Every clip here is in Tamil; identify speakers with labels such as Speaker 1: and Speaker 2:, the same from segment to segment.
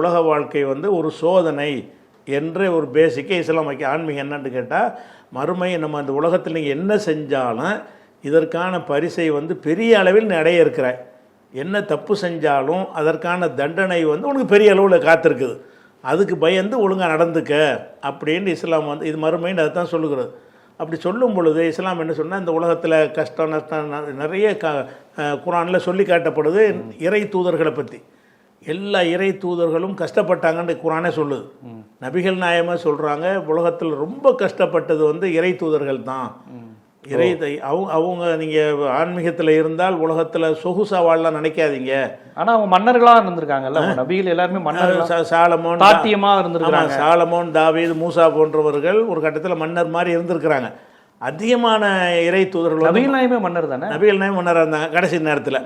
Speaker 1: உலக வாழ்க்கை வந்து ஒரு சோதனை என்ற ஒரு பேசிக்கை இஸ்லாம் வைக்க. ஆன்மீகம் என்னன்னு கேட்டால், மறுமை நம்ம அந்த உலகத்தில் நீங்கள் என்ன செஞ்சாலும் இதற்கான பரிசை வந்து பெரிய அளவில் நீ அடைய இருக்கிற. என்ன தப்பு செஞ்சாலும் அதற்கான தண்டனை வந்து உனக்கு பெரிய அளவில் காத்திருக்குது. அதுக்கு பயந்து ஒழுங்காக நடந்துக்க அப்படின்னு இஸ்லாம் வந்து இது மறுமைன்னு அதை தான் சொல்லுகிறது. அப்படி சொல்லும் பொழுது இஸ்லாம் என்ன சொன்னால், இந்த உலகத்தில் கஷ்டம் நஷ்டம் நிறைய குர்ஆனில் சொல்லி காட்டப்படுது. இறை தூதர்களை பற்றி எல்லா இறை தூதர்களும் கஷ்டப்பட்டாங்கன்னு குர்ஆனே சொல்லுது. நபிகள் நாயகமாக சொல்கிறாங்க, உலகத்தில் ரொம்ப கஷ்டப்பட்டது வந்து இறை தூதர்கள் தான். அவங்க நீங்கள் ஆன்மீகத்தில் இருந்தால் உலகத்தில் சொகுசா வாழலாம் நினைக்காதீங்க.
Speaker 2: ஆனால் அவங்க மன்னர்களாக இருந்திருக்காங்கல்ல, நபிகள் எல்லாருமே மன்னர்.
Speaker 1: சாலமோன்
Speaker 2: தாத்தியமாக இருந்திருக்காங்க.
Speaker 1: சாலமோன், தாவீது, மூசா போன்றவர்கள் ஒரு கட்டத்தில் மன்னர் மாதிரி இருந்திருக்கிறாங்க. அதிகமான இறை தூதர்கள்
Speaker 2: நபிகள் நாயகமே மன்னர் தானே.
Speaker 1: நபிகள் நாயகம் மன்னராக இருந்தாங்க கடைசி நேரத்தில்.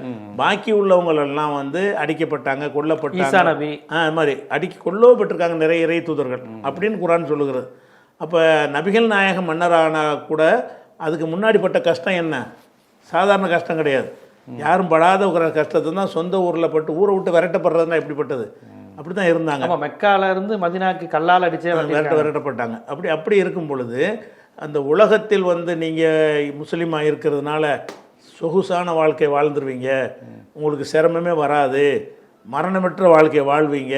Speaker 1: பாக்கி உள்ளவங்களெல்லாம் வந்து அடிக்கப்பட்டாங்க, கொல்லப்பட்டாங்க.
Speaker 2: நபி
Speaker 1: அது மாதிரி கொல்லப்பட்டிருக்காங்க நிறைய இறை தூதர்கள் அப்படின்னு குர்ஆன் சொல்லுகிறது. அப்போ நபிகள் நாயகம் மன்னரானா கூட அதுக்கு முன்னாடிப்பட்ட கஷ்டம் என்ன? சாதாரண கஷ்டம் கிடையாது. யாரும் படாத ஒரு கஷ்டத்தை தான் சொந்த ஊரில் பட்டு ஊரை விட்டு விரட்டப்படுறதுனா எப்படிப்பட்டது? அப்படி தான் இருந்தாங்க.
Speaker 2: மெக்கால இருந்து மதினாக்கு கல்லால் அடிச்சே
Speaker 1: விரட்டப்பட்டாங்க. அப்படி இருக்கும் பொழுது அந்த உலகத்தில் வந்து நீங்கள் முஸ்லீமாக இருக்கிறதுனால சொகுசான வாழ்க்கை வாழ்ந்துருவீங்க, உங்களுக்கு சிரமமே வராது, மரணமற்ற வாழ்க்கையை வாழ்வீங்க,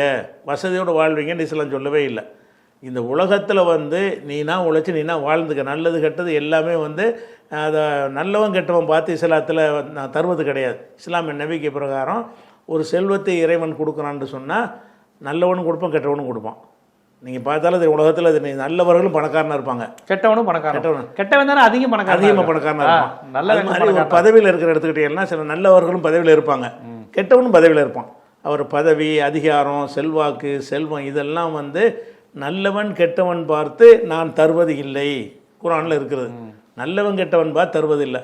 Speaker 1: வசதியோடு வாழ்வீங்கன்னு இஸ்லாம் சொல்லவே இல்லை. இந்த உலகத்தில் வந்து நீனா உழைச்சி நீனா வாழ்ந்துக்க, நல்லது கெட்டது எல்லாமே வந்து அதை நல்லவன் கெட்டவன் பார்த்து இஸ்லாத்தில் நான் தருவது கிடையாது. இஸ்லாமிய நம்பிக்கை பிரகாரம் ஒரு செல்வத்தை இறைவன் கொடுக்குறான்னு சொன்னால் நல்லவனும் கொடுப்பான், கெட்டவனும் கொடுப்பான். நீங்கள் பார்த்தாலும் அது உலகத்தில் அது நல்லவர்களும் பணக்காரனாக இருப்பாங்க,
Speaker 2: கெட்டவனும் பணக்காரன். கெட்டவன் தானே அதிகமாக பணக்காரனாக இருப்பான். நல்ல
Speaker 1: மாதிரி ஒரு பதவியில் இருக்கிற எடுத்துக்கிட்டீங்கன்னா சில நல்லவர்களும் பதவியில் இருப்பாங்க, கெட்டவனும் பதவியில் இருப்பான். அவர் பதவி, அதிகாரம், செல்வாக்கு, செல்வம் இதெல்லாம் வந்து நல்லவன் கெட்டவன் பார்த்து நான் தருவது இல்லை குர்ஆனில் இருக்கிறது. நல்லவன் கெட்டவன் பார்த்து தருவதில்லை.